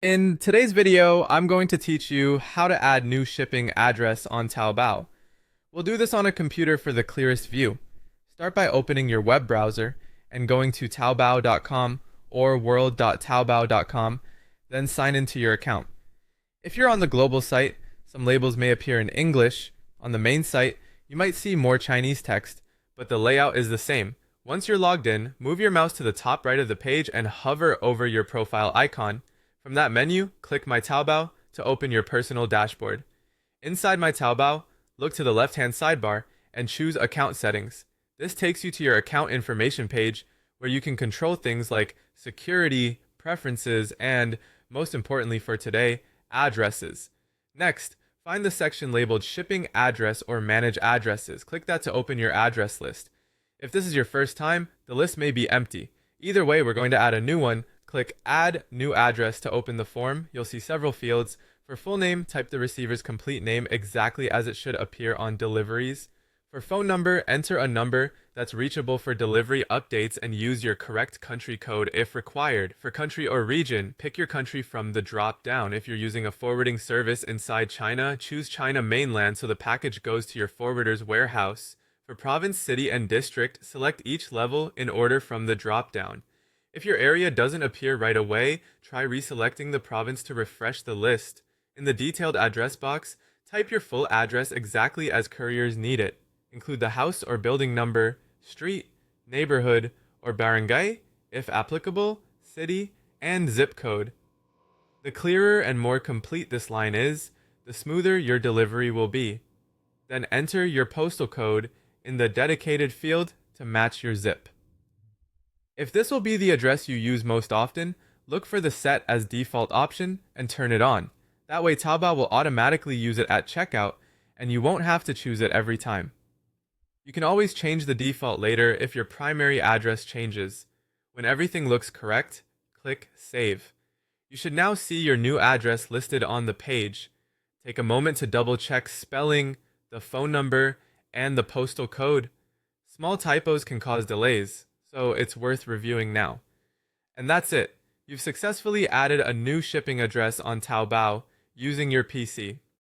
In today's video, I'm going to teach you how to add new shipping address on Taobao. We'll do this on a computer for the clearest view. Start by opening your web browser and going to taobao.com or world.taobao.com, then sign into your account. If you're on the global site, some labels may appear in English. On the main site, you might see more Chinese text, but the layout is the same. Once you're logged in, move your mouse to the top right of the page and hover over your profile icon. From that menu, click My Taobao to open your personal dashboard. Inside My Taobao, look to the left-hand sidebar and choose Account Settings. This takes you to your account information page where you can control things like security, preferences, and, most importantly for today, addresses. Next, find the section labeled Shipping Address or Manage Addresses. Click that to open your address list. If this is your first time, the list may be empty. Either way, we're going to add a new one. Click Add New Address to open the form. You'll see several fields. For full name, type the receiver's complete name exactly as it should appear on deliveries. For phone number, enter a number that's reachable for delivery updates and use your correct country code if required. For country or region, pick your country from the drop-down. If you're using a forwarding service inside China, choose China mainland so the package goes to your forwarder's warehouse. For province, city, and district, select each level in order from the drop-down. If your area doesn't appear right away, try reselecting the province to refresh the list. In the detailed address box, type your full address exactly as couriers need it. Include the house or building number, street, neighborhood, or barangay, if applicable, city, and zip code. The clearer and more complete this line is, the smoother your delivery will be. Then enter your postal code in the dedicated field to match your zip. If this will be the address you use most often, look for the Set as Default option and turn it on. That way Taobao will automatically use it at checkout and you won't have to choose it every time. You can always change the default later if your primary address changes. When everything looks correct, click Save. You should now see your new address listed on the page. Take a moment to double check spelling, the phone number, and the postal code. Small typos can cause delays, so it's worth reviewing now. And that's it. You've successfully added a new shipping address on Taobao using your PC.